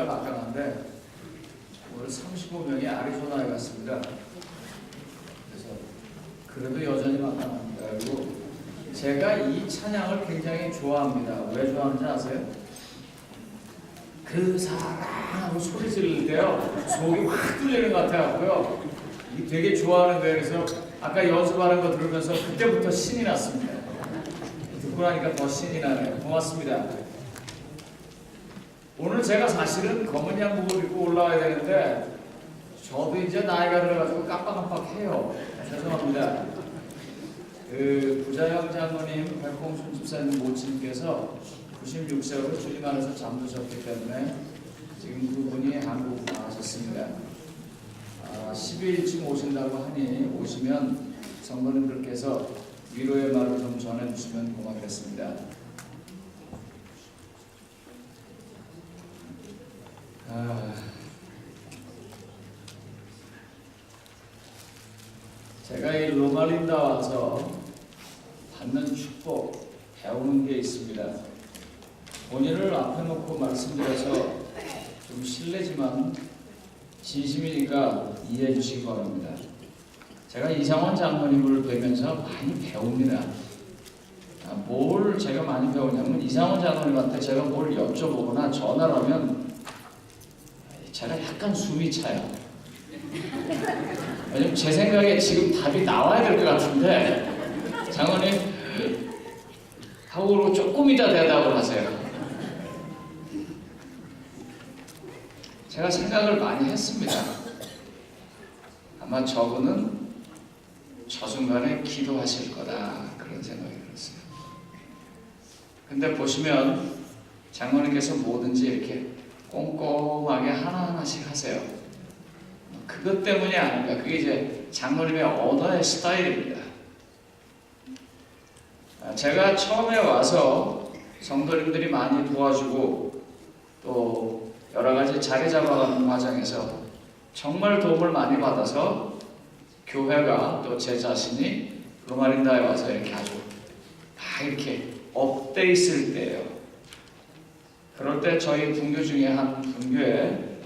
막강한데 오늘 35명이 아리조나에 갔습니다. 그래서 그래도 여전히 막강합니다. 그리고 제가 이 찬양을 굉장히 좋아합니다. 왜 좋아하는지 아세요? 그 사랑하고 소리 지를 때요 속이 확 뚫리는 것 같아갖고요 되게 좋아하는 거예요. 그래서 아까 연습하는 거 들으면서 그때부터 신이 났습니다. 듣고 나니까 더 신이 나네요. 고맙습니다. 오늘 제가 사실은 검은 양복을 입고 올라와야 되는데 저도 이제 나이가 들어가지고 깜빡깜빡해요. 죄송합니다. 그 부자영 장로님, 백홍순 집사님 모친께서 96세로 주님 안에서 잠드셨기 때문에 지금 그분이 한국 나가셨습니다. 12일쯤 오신다고 하니 오시면 성도님들께서 위로의 말을 좀 전해주시면 고맙겠습니다. 제가 이 로마린다 와서 받는 축복, 배우는 게 있습니다. 본인을 앞에 놓고 말씀드려서 좀 실례지만 진심이니까 이해해 주시기 바랍니다. 제가 이상원 장로님을 뵈면서 많이 배웁니다. 뭘 제가 많이 배우냐면 이상원 장로님한테 제가 뭘 여쭤보거나 전화를 하면 제가 약간 숨이 차요. 왜냐면 제 생각에 지금 답이 나와야 될 것 같은데 장로님 하고 그러고 조금 이따 대답을 하세요. 제가 생각을 많이 했습니다. 아마 저분은 저 순간에 기도하실 거다 그런 생각이 들었어요. 근데 보시면 장로님께서 뭐든지 이렇게 꼼꼼하게 하나하나씩 하세요. 그것 때문이 아닌가. 그게 이제 장로님의 언어의 스타일입니다. 제가 처음에 와서 성도님들이 많이 도와주고 또 여러 가지 자리 잡아가는 과정에서 정말 도움을 많이 받아서 교회가 또 제 자신이 로마린다에 와서 이렇게 아주 다 이렇게 업돼 있을 때예요. 그럴 때 저희 분교 중에 한 분교에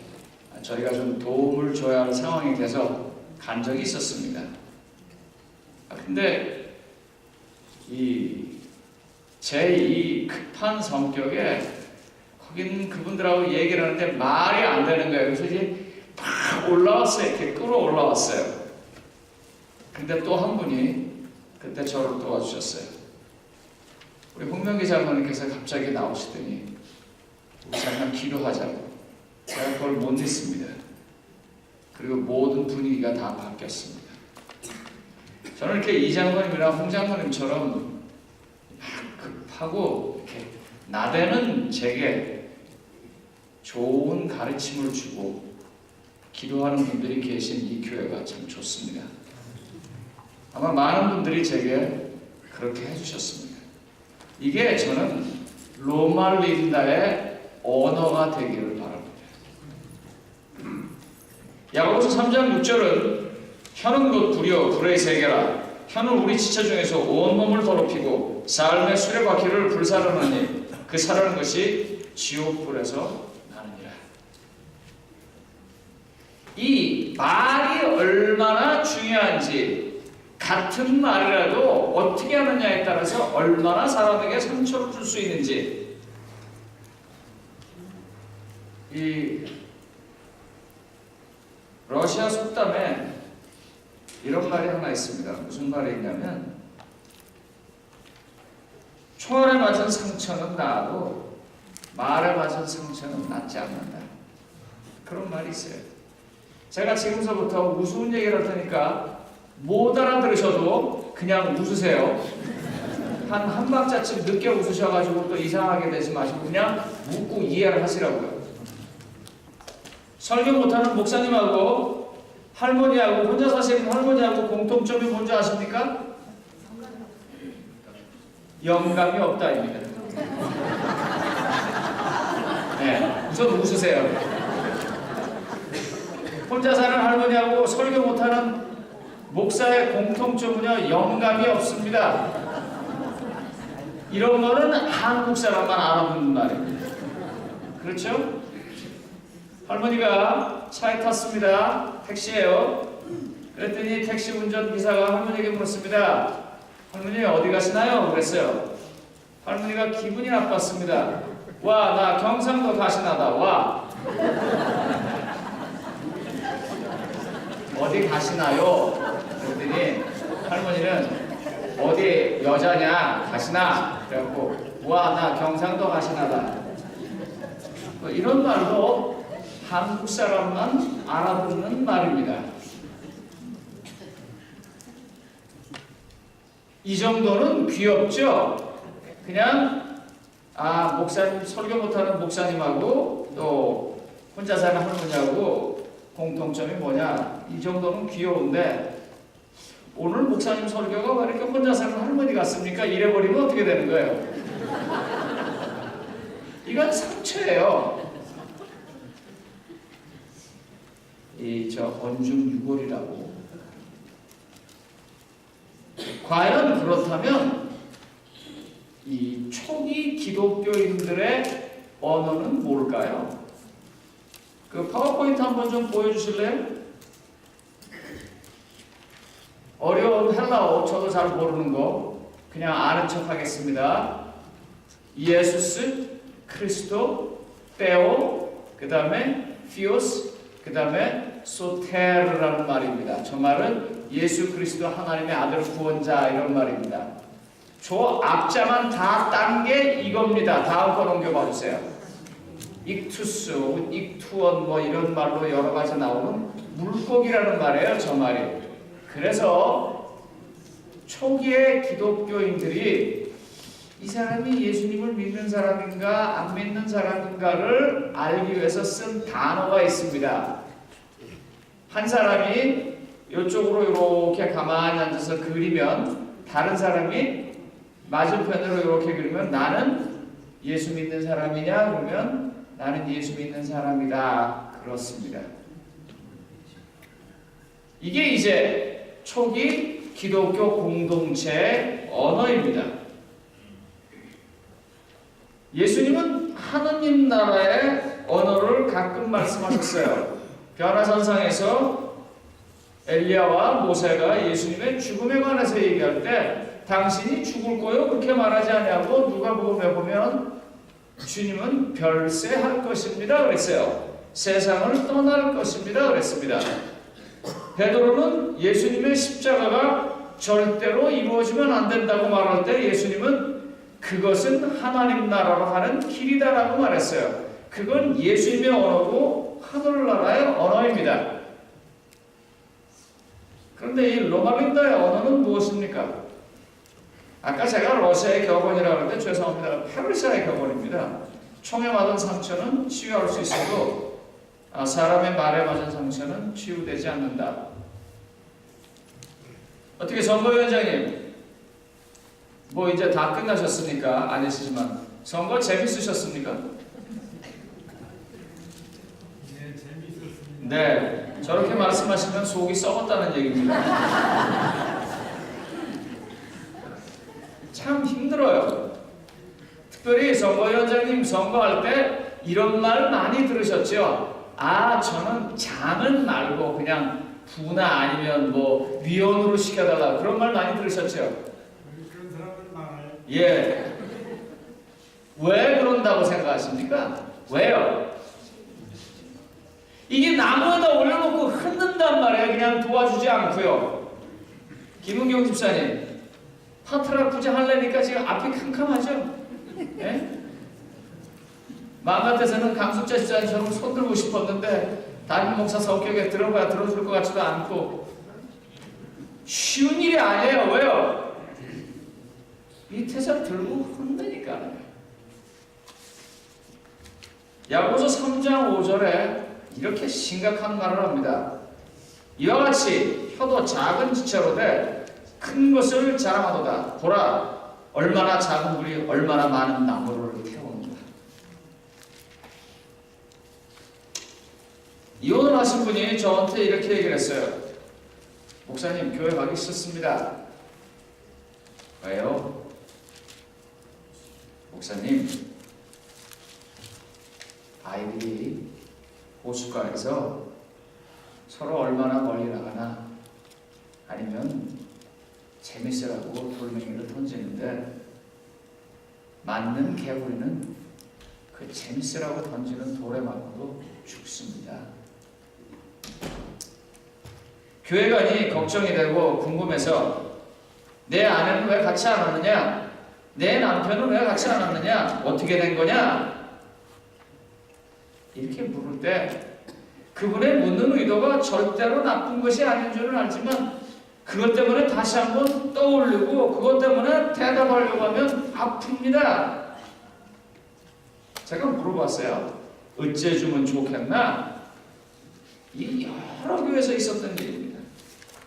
저희가 좀 도움을 줘야 할 상황이 돼서 간 적이 있었습니다. 근데 제 이 급한 성격에 거긴 그분들하고 얘기를 하는데 말이 안 되는 거예요. 그래서 이제 막 올라왔어요. 이렇게 끌어올라왔어요. 근데 또 한 분이 그때 저를 도와주셨어요. 우리 홍명기 장로님께서 갑자기 나오시더니 우리 잠깐 기도하자고. 제가 그걸 못 믿습니다. 그리고 모든 분위기가 다 바뀌었습니다. 저는 이렇게 이 장로님이나 홍 장로님처럼 급하고 이렇게 나대는 제게 좋은 가르침을 주고 기도하는 분들이 계신 이 교회가 참 좋습니다. 아마 많은 분들이 제게 그렇게 해주셨습니다. 이게 저는 로마린다의 언어가 되기를 바랍니다. 야고보서 3장 6절은 혀는 곧 불의 세계라. 혀는 우리 지체 중에서 온몸을 더럽히고 삶의 수레바퀴를 불사르느니 그 사라는 것이 지옥불에서 나느니라. 이 말이 얼마나 중요한지 같은 말이라도 어떻게 하느냐에 따라서 얼마나 사람에게 상처를 줄 수 있는지 이 러시아 속담에 이런 말이 하나 있습니다. 무슨 말이 있냐면 총알에 맞은 상처는 나아도 말에 맞은 상처는 낫지 않는다. 그런 말이 있어요. 제가 지금서부터 우스운 얘기를 할 테니까 못 알아들으셔도 그냥 웃으세요. 한 박자쯤 늦게 웃으셔가지고 또 이상하게 되지 마시고 그냥 묻고 이해를 하시라고요. 설교 못하는 목사님하고 할머니하고 혼자 사시는 할머니하고 공통점이 뭔지 아십니까? 영감이 없다입니다. 네, 우선 웃으세요. 혼자 사는 할머니하고 설교 못하는 목사의 공통점은요, 영감이 없습니다. 이런 거는 한국 사람만 알아보는 말입니다. 그렇죠? 할머니가 차에 탔습니다. 택시예요. 그랬더니 택시 운전기사가 할머니에게 물었습니다. 할머니 어디 가시나요? 그랬어요. 할머니가 기분이 나빴습니다. 와, 나 경상도 가시나다. 와. 어디 가시나요? 그랬더니 할머니는 어디 여자냐 가시나? 그래갖고 와, 나 경상도 가시나다. 이런 말도 한국 사람만 알아듣는 말입니다. 이 정도는 귀엽죠? 그냥 목사님 설교 못하는 목사님하고 또 혼자 사는 할머니하고 공통점이 뭐냐? 이 정도는 귀여운데 오늘 목사님 설교가 왜 이렇게 혼자 사는 할머니 같습니까? 이래버리면 어떻게 되는 거예요? 이건 상처예요. 언중유골이라고. 과연 그렇다면 이 초기 기독교인들의 언어는 뭘까요? 그 파워포인트 한번 좀 보여주실래요? 어려운 헬라어 저도 잘 모르는 거 그냥 아는 척 하겠습니다. 예수스, 크리스토, 테오, 그 다음에 피오스, 그 다음에 소테르라는 말입니다. 저 말은 예수 그리스도 하나님의 아들 구원자 이런 말입니다. 저 앞자만 다 딴 게 이겁니다. 다음 거 넘겨봐 주세요. 익투스, 익투원 뭐 이런 말로 여러 가지 나오는 물고기라는 말이에요. 저 말이. 그래서 초기의 기독교인들이 이 사람이 예수님을 믿는 사람인가 안 믿는 사람인가를 알기 위해서 쓴 단어가 있습니다. 한 사람이 이쪽으로 이렇게 가만히 앉아서 그리면 다른 사람이 맞은편으로 이렇게 그리면 나는 예수 믿는 사람이냐? 그러면 나는 예수 믿는 사람이다. 그렇습니다. 이게 이제 초기 기독교 공동체의 언어입니다. 예수님은 하느님 나라의 언어를 가끔 말씀하셨어요. 변화선상에서 엘리야와 모세가 예수님의 죽음에 관해서 얘기할 때 당신이 죽을 거요 그렇게 말하지 않냐고 누가복음에 보면 주님은 별세할 것입니다 그랬어요. 세상을 떠날 것입니다 그랬습니다. 베드로는 예수님의 십자가가 절대로 이루어지면 안 된다고 말할 때 예수님은 그것은 하나님 나라로 가는 길이다라고 말했어요. 그건 예수님의 언어고 하늘나라의 언어입니다. 그런데 이 로마린다의 언어는 무엇입니까? 아까 제가 러시아의 격언이라고 했는데 죄송합니다. 페르시아의 격언입니다. 총에 맞은 상처는 치유할 수 있어도 사람의 말에 맞은 상처는 치유되지 않는다. 어떻게 선거위원장님, 뭐 이제 다 끝나셨으니까 아니시지만 선거 재밌으셨습니까? 네, 재밌었습니다. 네, 저렇게 말씀하시면 속이 썩었다는 얘기입니다. 참 힘들어요. 특별히 선거위원장님 선거할 때 이런 말 많이 들으셨죠? 저는 장은 말고 그냥 부나 아니면 뭐 위원으로 시켜달라 그런 말 많이 들으셨죠? 그런 사람들 많아요. 예. 왜 그런다고 생각하십니까? 왜요? 이게 나무에다 올려놓고 흔든단 말이에요. 그냥 도와주지 않고요. 김은경 집사님, 파트라 굳이 하려니까 지금 앞이 캄캄하죠? 예? 마음 같아서는 강숙자 집사님처럼 손 들고 싶었는데 담임 목사 성격에 들어봐야 들어줄 것 같지도 않고 쉬운 일이 아니에요. 왜요? 밑에서 들고 흔드니까. 야고보서 3장 5절에 이렇게 심각한 말을 합니다. 이와 같이 혀도 작은 지체로 돼 큰 것을 자랑하도다. 보라, 얼마나 작은 물이 얼마나 많은 나무를 태웁니다. 이혼을 하신 분이 저한테 이렇게 얘기를 했어요. 목사님, 교회 가기 싫습니다. 왜요? 목사님, 아이들이 호숫가에서 서로 얼마나 멀리 나가나 아니면 재밌으라고 돌멩이를 던지는데 맞는 개구리는 그 재밌으라고 던지는 돌에 맞고도 죽습니다. 교회관이 걱정이 되고 궁금해서 내 아내는 왜 같이 안 왔느냐? 내 남편은 왜 같이 안 왔느냐? 어떻게 된 거냐? 이렇게 물을 때 그분의 묻는 의도가 절대로 나쁜 것이 아닌 줄은 알지만 그것 때문에 다시 한번 떠올리고 그것 때문에 대답하려고 하면 아픕니다. 제가 물어봤어요. 어째 주면 좋겠나? 이 여러 교회에서 있었던 일입니다.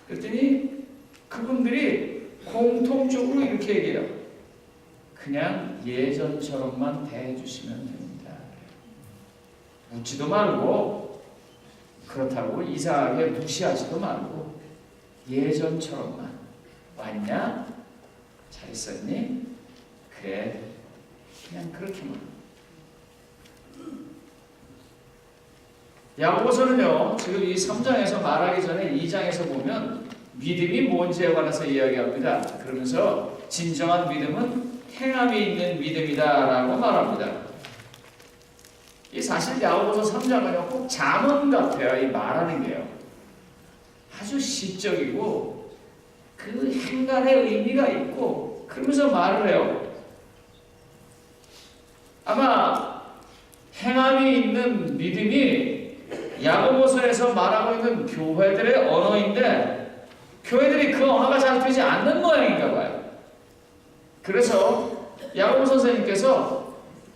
그랬더니 그분들이 공통적으로 이렇게 얘기해요. 그냥 예전처럼만 대해주시면 됩니다. 묻지도 말고 그렇다고 이상하게 무시하지도 말고 예전처럼만. 왔냐? 잘 있었니? 그래. 그냥 그렇게만. 야고보서는요, 지금 이 3장에서 말하기 전에 2장에서 보면 믿음이 뭔지에 관해서 이야기합니다. 그러면서 진정한 믿음은 행함이 있는 믿음이다 라고 말합니다. 이 사실 야고보서 3장은요 꼭 잠언 같아요. 이 말하는 게요 아주 시적이고 그 행간의 의미가 있고 그러면서 말을 해요. 아마 행함이 있는 믿음이 야고보서에서 말하고 있는 교회들의 언어인데 교회들이 그 언어가 잘 되지 않는 모양인가 봐요. 그래서 야고보 선생님께서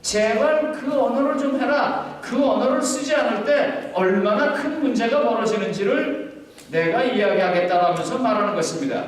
제발 그 언어를 좀 해라. 그 언어를 쓰지 않을 때 얼마나 큰 문제가 벌어지는지를 내가 이야기하겠다라면서 말하는 것입니다.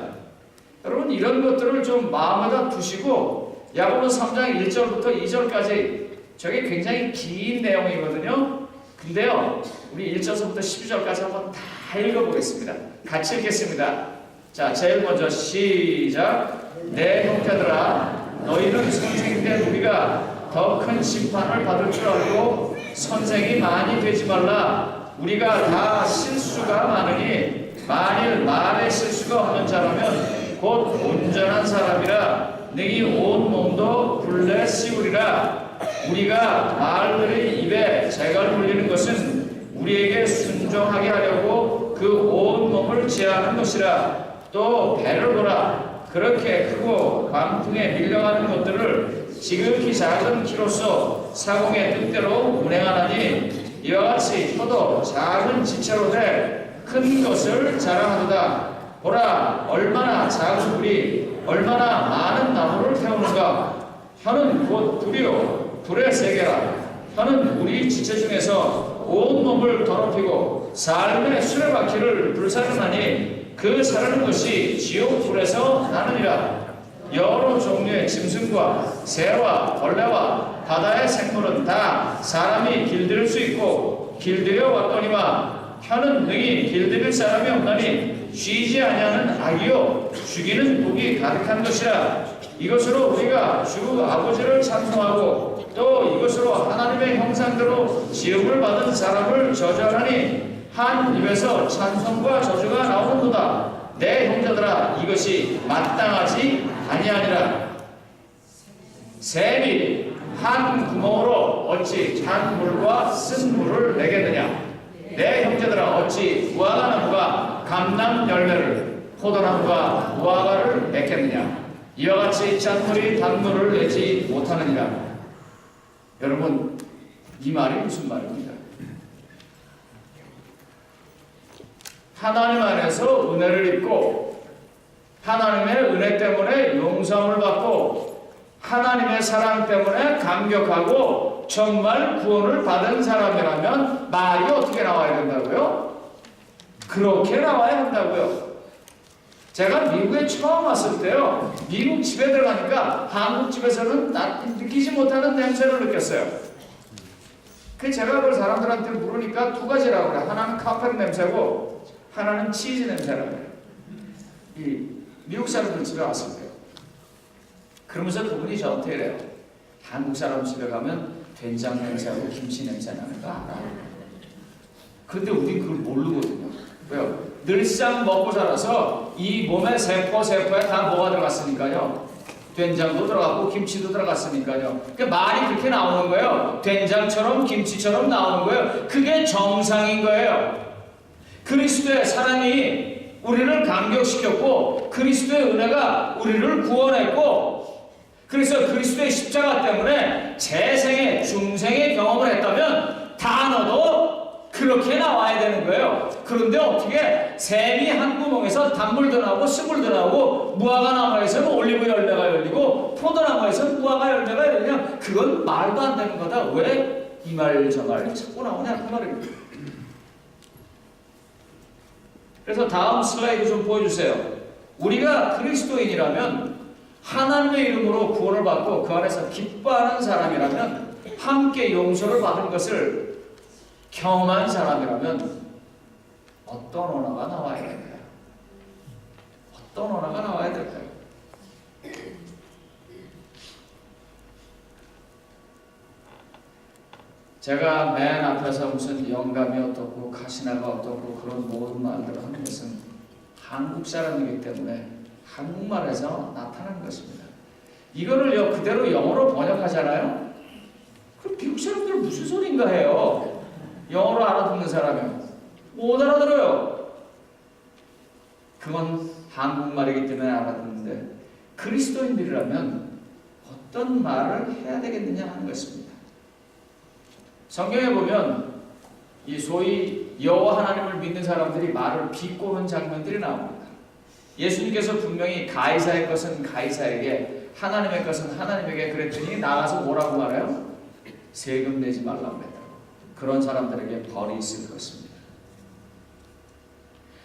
여러분 이런 것들을 좀 마음에다 두시고 야고보서 3장 1절부터 2절까지 저게 굉장히 긴 내용이거든요. 근데요 우리 1절부터 12절까지 한번 다 읽어보겠습니다. 같이 읽겠습니다. 자, 제일 먼저 시작. 내 형제들아 너희는 선생인데 우리가 더 큰 심판을 받을 줄 알고 선생이 많이 되지 말라. 우리가 다 실수가 많으니 만일 말에 실수가 없는 자라면 곧 온전한 사람이라 능히 온 몸도 굴레 씌우리라. 우리가 말들의 입에 재갈 물리는 것은 우리에게 순종하게 하려고 그 온 몸을 제하는 것이라. 또 배를 보라. 그렇게 크고 광풍에 밀려가는 것들을 지극히 작은 키로서 사공의 뜻대로 운행하나니 이와 같이 혀도 작은 지체로 돼 큰 것을 자랑하도다. 보라 얼마나 작은 불이 얼마나 많은 나무를 태우는가. 혀는 곧 불이요 불의 세계라. 혀는 우리 지체 중에서 온 몸을 더럽히고 삶의 수레바퀴를 불사르나니 그 사르는 것이 지옥 불에서 나느니라. 여러 종류의 짐승과 새와 벌레와 바다의 생물은 다 사람이 길들일 수 있고 길들여 왔거니와 혀는 능히 길들일 사람이 없나니 쉬지 아니하는 악이요 죽이는 복이 가득한 것이라. 이것으로 우리가 주 아버지를 찬송하고 또 이것으로 하나님의 형상대로 지음을 받은 사람을 저주하니 한 입에서 찬송과 저주가 나오는도다. 내 형제들아 이것이 마땅하지 아니하니라. 샘이 한 구멍으로 어찌 찬 물과 쓴 물을 내겠느냐. 내 형제들아 어찌 무화과나무가 감람 열매를 포도나무가 무화과를 맺겠느냐. 이와 같이 짠물이 단물을 내지 못하느니라. 여러분 이 말이 무슨 말입니까? 하나님 안에서 은혜를 입고 하나님의 은혜 때문에 용서함을 받고 하나님의 사랑 때문에 감격하고 정말 구원을 받은 사람이라면 말이 어떻게 나와야 된다고요? 그렇게 나와야 한다고요. 제가 미국에 처음 왔을 때요 미국 집에 들어가니까 한국 집에서는 느끼지 못하는 냄새를 느꼈어요. 그 제가 그걸 사람들한테 물으니까 두 가지라고 그래요. 하나는 카펫 냄새고 하나는 치즈 냄새라고 해요. 이 미국 사람들 집에 왔을 때요. 그러면서 그분이 저한테 이래요. 한국 사람 집에 가면 된장 냄새하고 김치 냄새 나는 거 알아? 근데 우린 그걸 모르거든요. 왜요? 늘상 먹고 자라서 이 몸의 세포에 다 뭐가 들어갔으니까요. 된장도 들어갔고 김치도 들어갔으니까요. 그러니까 말이 그렇게 나오는 거예요. 된장처럼 김치처럼 나오는 거예요. 그게 정상인 거예요. 그리스도의 사랑이 우리를 감격시켰고 그리스도의 은혜가 우리를 구원했고 그래서 그리스도의 십자가 때문에 재생의 중생의 경험을 했다면 단어도 그렇게 나와야 되는 거예요. 그런데 어떻게 샘이 한 구멍에서 단물도 나오고 쓴물도 나오고 무화과 나무에서는 올리브 열매가 열리고 포도나무에서는 무화과 열매가 열리냐? 그건 말도 안 되는 거다. 왜 이 말 저 말 자꾸 나오냐? 그 말입니다. 그래서 다음 슬라이드 좀 보여주세요. 우리가 그리스도인이라면 하나님의 이름으로 구원을 받고 그 안에서 기뻐하는 사람이라면 함께 용서를 받은 것을 경험한 사람이라면 어떤 언어가 나와야 될까요? 어떤 언어가 나와야 될까요? 제가 맨 앞에서 무슨 영감이 어떻고 가시나가 어떻고 그런 모든 말들을 하는 것은 한국 사람이기 때문에 한국말에서 나타나는 것입니다. 이거를요 그대로 영어로 번역하잖아요. 그럼 미국 사람들 무슨 소린가 해요. 영어로 알아듣는 사람은 못 알아들어요. 그건 한국말이기 때문에 알아듣는데 그리스도인들이라면 어떤 말을 해야 되겠느냐 하는 것입니다. 성경에 보면 이 소위 여호와 하나님을 믿는 사람들이 말을 비꼬는 장면들이 나옵니다. 예수님께서 분명히 가이사의 것은 가이사에게 하나님의 것은 하나님에게 그랬더니 나가서 뭐라고 말해요? 세금 내지 말라고 그랬다고. 그런 사람들에게 벌이 있을 것입니다.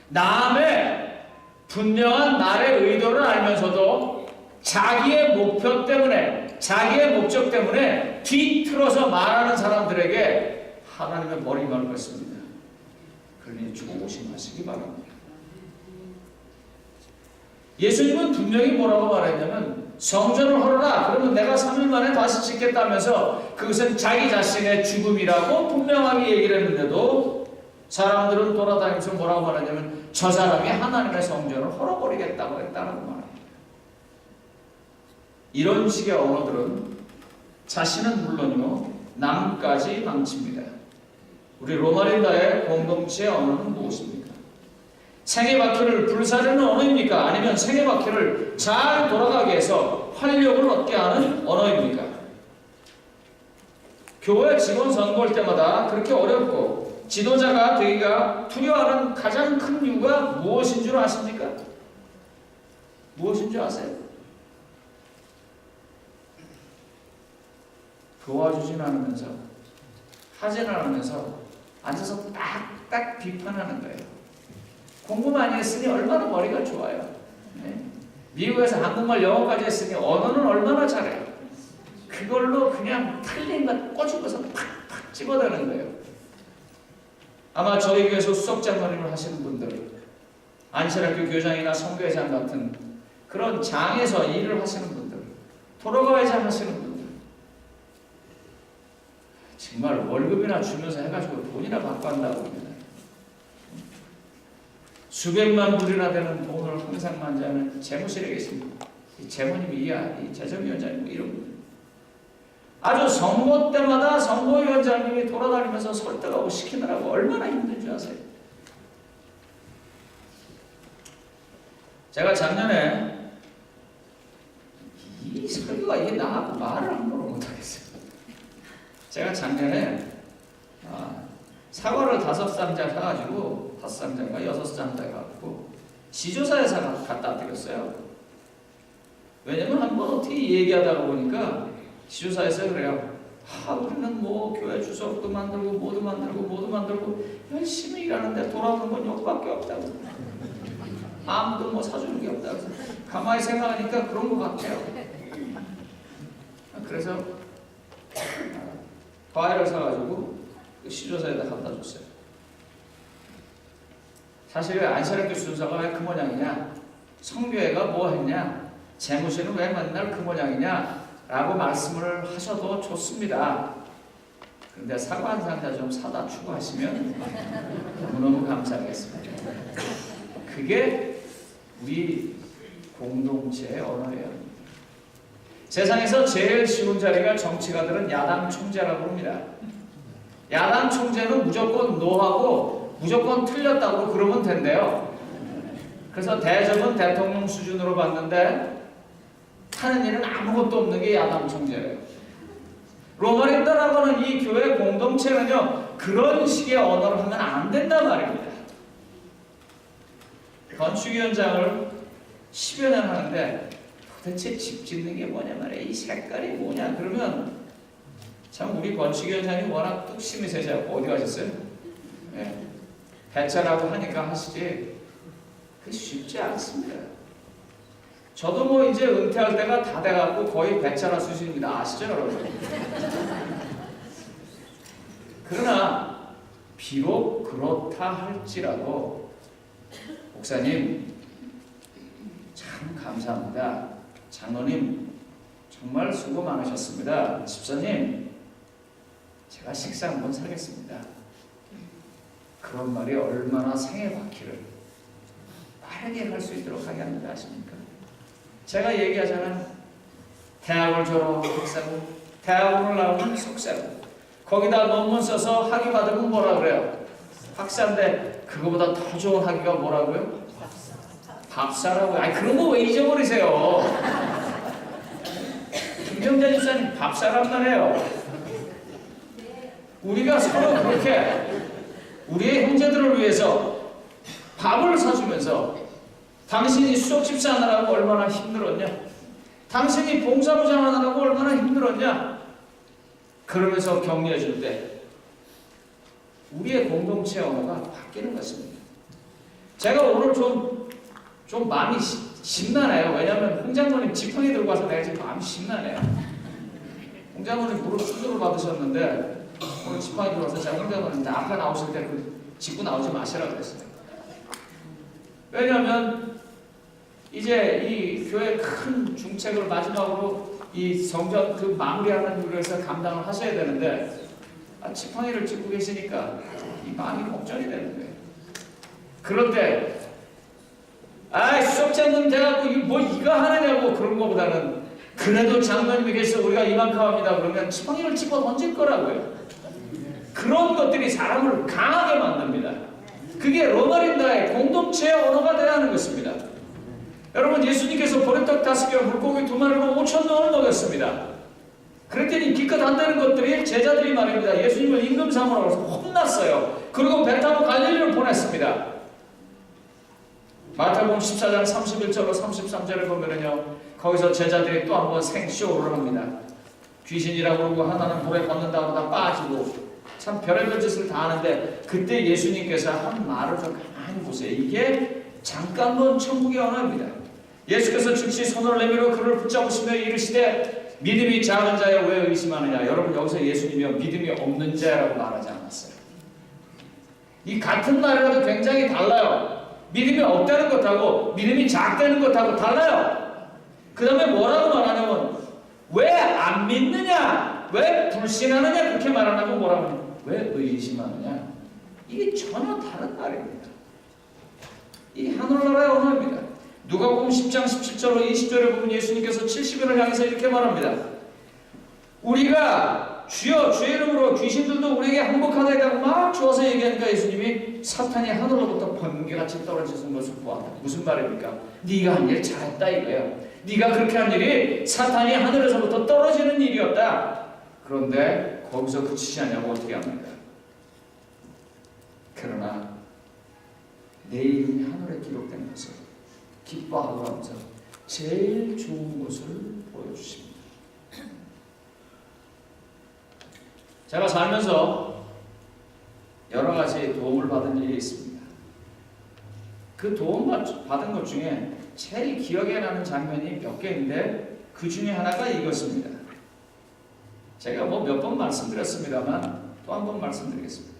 남의 분명한 나의 의도를 알면서도 자기의 목표 때문에 자기의 목적 때문에 뒤틀어서 말하는 사람들에게 하나님의 벌이 임할 것입니다. 그러니 조심하시기 바랍니다. 예수님은 분명히 뭐라고 말했냐면 성전을 헐어라. 그러면 내가 3일 만에 다시 짓겠다면서 그것은 자기 자신의 죽음이라고 분명하게 얘기를 했는데도 사람들은 돌아다니면서 뭐라고 말하냐면 저 사람이 하나님의 성전을 헐어버리겠다고 했다는 말입니다. 이런 식의 언어들은 자신은 물론이요 남까지 망칩니다. 우리 로마린다의 공동체의 언어는 무엇입니까? 생애바퀴를 불사르는 언어입니까? 아니면 생애바퀴를 잘 돌아가게 해서 활력을 얻게 하는 언어입니까? 교회 직원 선거할 때마다 그렇게 어렵고 지도자가 되기가 두려워하는 가장 큰 이유가 무엇인 줄 아십니까? 무엇인 줄 아세요? 도와주진 않으면서 하진 않으면서 앉아서 딱딱 비판하는 거예요. 공부 많이 했으니 얼마나 머리가 좋아요. 네? 미국에서 한국말 영어까지 했으니 언어는 얼마나 잘해요. 그걸로 그냥 틀린 것 꼬집어서 팍팍 집어대는 거예요. 아마 저희 교회에서 수석장로님을 하시는 분들, 안실학교 교장이나 선교회장 같은 그런 장에서 일을 하시는 분들, 도로가회장 하시는 분들, 정말 월급이나 주면서 해가지고 돈이나 받고 한다고 합니다. 수백만 불이나 되는 돈을 항상 만지하는 재무실에 계십니다. 이 재무님이 이 재정위원장님 이런 분들. 아주 선거 때마다 선거위원장님이 돌아다니면서 설득하고 시키느라고 얼마나 힘든 줄 아세요? 제가 작년에 이 설교가 이게 나하고 말을 함부로 못하겠어요. 제가 작년에 사과를 5상자 사가지고 5상자인가 6상자 갖고 지조사에서 갖다 드렸어요. 왜냐면 한번 어떻게 얘기하다가 보니까 지조사에서 그래요. 우리는 뭐 교회 주석도 만들고 모두 만들고 열심히 일하는데 돌아오는 건 욕밖에 없다고. 아무도 뭐 사주는 게 없다고. 가만히 생각하니까 그런 것 같아요. 그래서 과일을 사가지고 그 시조사에다 갖다 줬어요. 사실 안실학교 순서가 왜 그 모양이냐? 성교회가 뭐 했냐? 재무실은 왜 맨날 그 모양이냐? 라고 말씀을 하셔도 좋습니다. 그런데 사과 한 상자 좀 사다 추가하시면 너무너무 감사하겠습니다. 그게 우리 공동체의 언어예요. 세상에서 제일 쉬운 자리가 정치가들은 야당 총재라고 합니다. 야당 총재는 무조건 노하고 무조건 틀렸다고 그러면 된대요. 그래서 대접은 대통령 수준으로 봤는데 하는 일은 아무것도 없는 게 야당 총재예요. 로마린다라고 하는 이 교회 공동체는요, 그런 식의 언어를 하면 안 된단 말입니다. 건축위원장을 10여 년 하는데 도대체 집 짓는 게 뭐냐 말이야. 이 색깔이 뭐냐. 그러면 참 우리 건축위원장이 워낙 뚝심이 세셔서 어디 가셨어요? 네. 배차라고 하니까 하시지. 그게 쉽지 않습니다. 저도 뭐 이제 은퇴할 때가 다 돼갖고 거의 배차라 수준입니다. 아시죠, 여러분? 그러나 비록 그렇다 할지라도 목사님 참 감사합니다. 장로님 정말 수고 많으셨습니다. 집사님 제가 식사 한번 사겠습니다. 그런 말이 얼마나 생애 바퀴를 빠르게 갈 수 있도록 하게 합니다. 아십니까? 제가 얘기하잖아요. 대학을 졸업하고 학사고 대학원을 나오면 속사고 거기다 논문 써서 학위 받으면 뭐라 그래요? 박사인데 그거보다 더 좋은 학위가 뭐라고요? 밥사라고요. 아니 그런 거 왜 잊어버리세요? 김경자 집사님 밥사란 말이에요. 우리가 서로 그렇게 우리의 형제들을 위해서 밥을 사주면서 당신이 수석 집사 하느라고 얼마나 힘들었냐? 당신이 봉사부장 하느라고 얼마나 힘들었냐? 그러면서 격려해 줄 때 우리의 공동체 언어가 바뀌는 것입니다. 제가 오늘 좀 마음이 심란해요. 왜냐하면 홍장로님 지팡이 들고 와서 내가 지금 마음이 심란해요. 홍장로님 무릎 수술을 받으셨는데 오늘 지팡이 들고 와서 제가 홍장로님 앞에 나오실 때 그 짚고 나오지 마시라고 그랬어요. 왜냐하면 이제 이 교회 큰 중책을 마지막으로 이 성전 그 마무리하는 일을 해서 감당을 하셔야 되는데 지팡이를 짚고 계시니까 이 마음이 걱정이 되는 거예요. 그런데 수석장님 돼갖고 뭐 이거 하느냐고 그런 거보다는 그래도 장로님이 계셔서 우리가 이만큼 합니다. 그러면 지팡이를 집어 던질 거라고요. 그런 것들이 사람을 강하게 만듭니다. 그게 로마린다의 공동체의 언어가 되어야 하는 것입니다. 여러분 예수님께서 보리떡 5개와 물고기 2마리로 5,000명을 먹였습니다. 그랬더니 기껏 안 되는 것들이 제자들이 말입니다. 예수님을 임금 삼으라고 해서 혼났어요. 그리고 배 타고 갈릴리를 보냈습니다. 마태복음 14장 31절로 33절을 보면은요, 거기서 제자들이 또 한 번 생쇼를 합니다. 귀신이라고 그러고 하나는 물에 걷는다고 다 빠지고 참 별의별 짓을 다 하는데 그때 예수님께서 한 말을 좀 가만히 보세요. 이게 잠깐 본 천국의 언어입니다. 예수께서 즉시 손을 내밀어 그를 붙잡으시며 이르시되 믿음이 작은 자여 왜 의심하느냐. 여러분 여기서 예수님이 믿음이 없는 자라고 말하지 않았어요. 이 같은 말이라도 굉장히 달라요. 믿음이 없다는 것하고 믿음이 작다는 것하고 달라요. 그 다음에 뭐라고 말하냐면 왜 안 믿느냐, 왜 불신하느냐 그렇게 말하냐고 뭐라고 하냐, 왜 의심하느냐. 이게 전혀 다른 말입니다. 이 하늘나라의 언어입니다. 누가복음 10장 17절로 20절에 보면 예수님께서 70인을 향해서 이렇게 말합니다. 우리가 주여 주의 이름으로 귀신들도 우리에게 항복하다 했다고 막 주어서 얘기하니까 예수님이 사탄이 하늘로부터 번개같이 떨어지는 것을 보았다. 무슨 말입니까? 네가 한 일 잘했다 이거예요. 네가 그렇게 한 일이 사탄이 하늘에서부터 떨어지는 일이었다. 그런데 거기서 그치지 않냐고 어떻게 합니까? 그러나 내 이름이 하늘에 기록된 것을 기뻐하고 하면서 제일 좋은 것을 보여주십니다. 제가 살면서 여러 가지 도움을 받은 일이 있습니다. 그 도움 받은 것 중에 제일 기억에 나는 장면이 몇 개인데 그 중에 하나가 이것입니다. 제가 뭐 몇 번 말씀드렸습니다만 또 한 번 말씀드리겠습니다.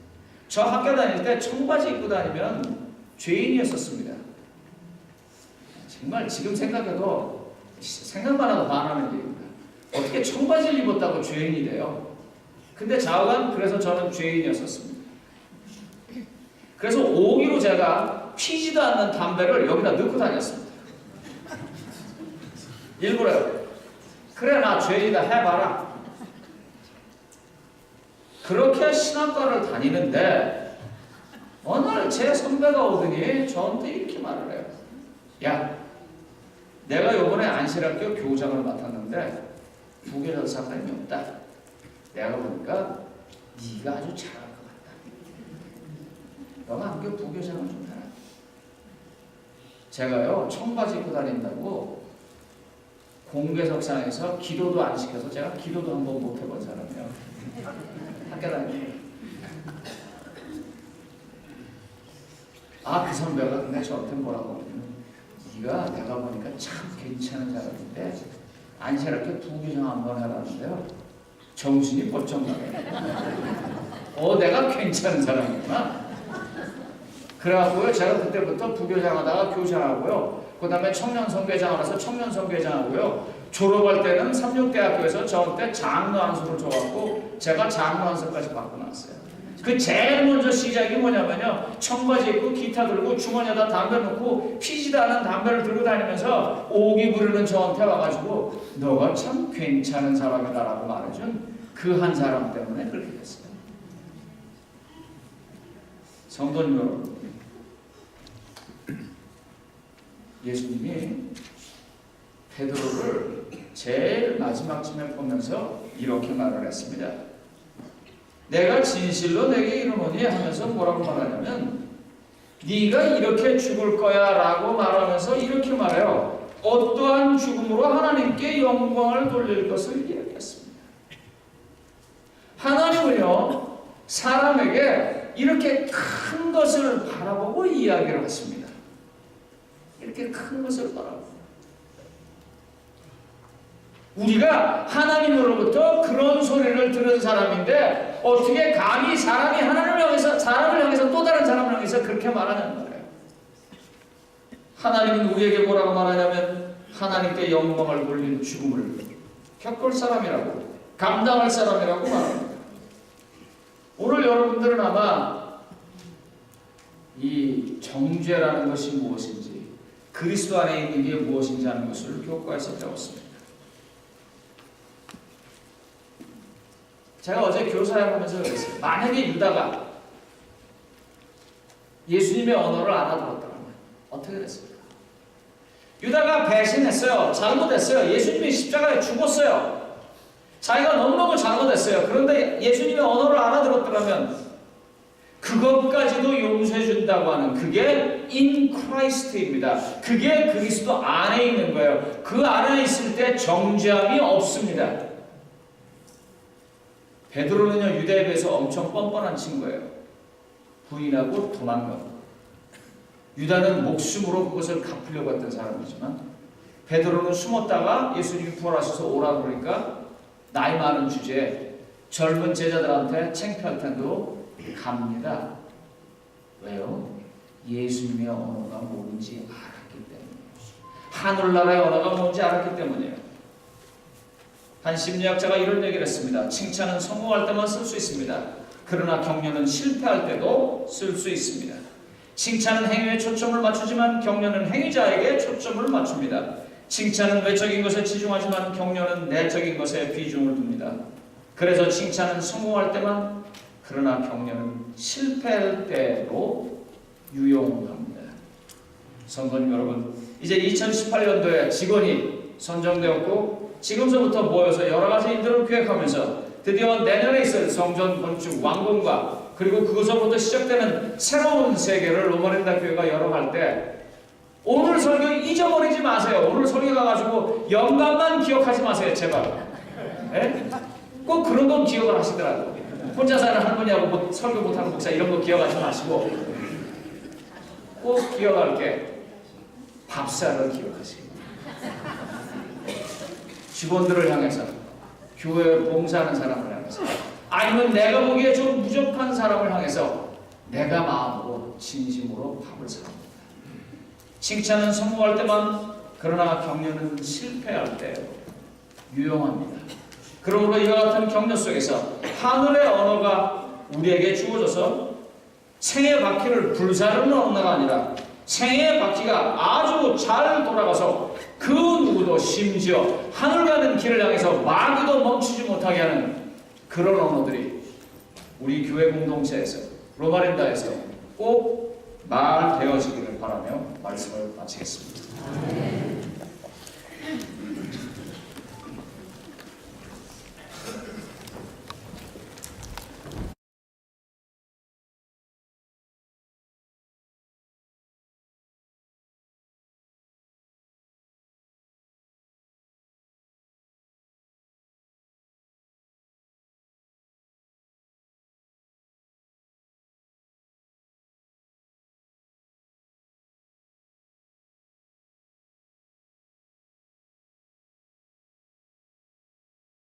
저 학교 다닐 때 청바지 입고 다니면 죄인이었었습니다. 정말 지금 생각해도 생각만 해도 반하는 일입니다. 어떻게 청바지를 입었다고 죄인이 돼요? 근데 좌우간 그래서 저는 죄인이었었습니다. 그래서 오기로 제가 피지도 않는 담배를 여기다 넣고 다녔습니다. 일부러요. 그래 나 죄인이다 해봐라. 그렇게 신학과를 다니는데 어느 날 제 선배가 오더니 저한테 이렇게 말을 해요. 야, 내가 요번에 안실학교 교장을 맡았는데 부교장 사람이 없다. 내가 보니까 네가 아주 잘할 것 같다. 너가 학교 부교장을 좀 해라. 제가요 청바지 입고 다닌다고 공개석상에서 기도도 안 시켜서 제가 기도도 한번 못 해본 사람이에요. 학교 다니고. 그 선배가 근데 저한테 뭐라고 하냐면 네가 내가 보니까 참 괜찮은 사람인데 안실학교 부교장 한번 해라는데요. 정신이 번쩍 나요. 내가 괜찮은 사람이구나. 그래갖고요 제가 그때부터 부교장 하다가 교장하고요. 그 다음에 청년선교회장 알아서 청년선교회장 하고요. 졸업할 때는 삼육대학교에서 저한테 장로 안수를 줘갖고 제가 장로 안수까지 받고 나왔어요. 그 제일 먼저 시작이 뭐냐면요. 청바지 입고 기타 들고 주머니에다 담배 넣고 피지도 않은 담배를 들고 다니면서 오기 부르는 저한테 와가지고 너가 참 괜찮은 사람이다라고 말해준 그 한 사람 때문에 그렇게 됐어요. 성도님 여러분, 예수님이 베드로를 제일 마지막쯤에 보면서 이렇게 말을 했습니다. 내가 진실로 내게 이르노니 하면서 뭐라고 말하냐면 네가 이렇게 죽을 거야 라고 말하면서 이렇게 말해요. 어떠한 죽음으로 하나님께 영광을 돌릴 것을 이야기했습니다. 하나님은요 사람에게 이렇게 큰 것을 바라보고 이야기를 하십니다. 이렇게 큰 것을 바라보고 우리가 하나님으로부터 그런 소리를 들은 사람인데 어떻게 감히 사람이 사람을 향해서 또 다른 사람을 향해서 그렇게 말하냐는 거예요. 하나님은 우리에게 뭐라고 말하냐면 하나님께 영광을 돌린 죽음을 겪을 사람이라고 감당할 사람이라고 말합니다. 오늘 여러분들은 아마 이 정죄라는 것이 무엇인지 그리스도 안에 있는 게 무엇인지 하는 것을 교과에서 배웠습니다. 제가 어제 교사하면서 그랬어요. 만약에 유다가 예수님의 언어를 알아들었다면 어떻게 됐습니까? 유다가 배신했어요. 잘못했어요. 예수님이 십자가에 죽었어요. 자기가 너무너무 잘못했어요. 그런데 예수님의 언어를 알아들었더라면 그것까지도 용서해 준다고 하는 그게 in Christ입니다. 그게 그리스도 안에 있는 거예요. 그 안에 있을 때 정죄함이 없습니다. 베드로는요 유다에 비해서 엄청 뻔뻔한 친구예요. 부인하고 도망가고 유다는 목숨으로 그것을 갚으려고 했던 사람이지만 베드로는 숨었다가 예수님이 부활하셔서 오라고 그러니까 나이 많은 주제에 젊은 제자들한테 창피할 텐데도 갑니다. 왜요? 예수님의 언어가 뭔지 알았기 때문이에요. 하늘나라의 언어가 뭔지 알았기 때문이에요. 한 심리학자가 이런 얘기를 했습니다. 칭찬은 성공할 때만 쓸 수 있습니다. 그러나 격려는 실패할 때도 쓸 수 있습니다. 칭찬은 행위에 초점을 맞추지만 격려는 행위자에게 초점을 맞춥니다. 칭찬은 외적인 것에 치중하지만 격려는 내적인 것에 비중을 둡니다. 그래서 칭찬은 성공할 때만 그러나 격려는 실패할 때로 유용합니다. 성도님 여러분, 이제 2018년도에 직원이 선정되었고 지금서부터 모여서 여러 가지 일들을 계획하면서 드디어 내년에 있을 성전 건축 완공과 그리고 그것으로부터 시작되는 새로운 세계를 로마린다 교회가 열어갈 때 오늘 설교 잊어버리지 마세요. 오늘 설교 가가지고 영감만 기억하지 마세요. 제발. 네? 꼭 그런 건 기억을 하시더라고요. 혼자 사는 할머니하고 설교 못하는 목사 이런 거 기억하지 마시고 꼭 기억할 게 밥상을 기억하시고 직원들을 향해서 교회 봉사하는 사람을 향해서 아니면 내가 보기에 좀 부족한 사람을 향해서 내가 마음으로 진심으로 밥을 사옵니다. 칭찬은 성공할 때만 그러나 격려는 실패할 때 유용합니다. 그러므로 이와 같은 격려 속에서 하늘의 언어가 우리에게 주어져서 생의 바퀴를 불사르는 언어가 아니라 생의 바퀴가 아주 잘 돌아가서 그 누구도 심지어 하늘 가는 길을 향해서 마구도 멈추지 못하게 하는 그런 언어들이 우리 교회 공동체에서 로마린다에서 꼭 말되어지기를 바라며 말씀을 마치겠습니다.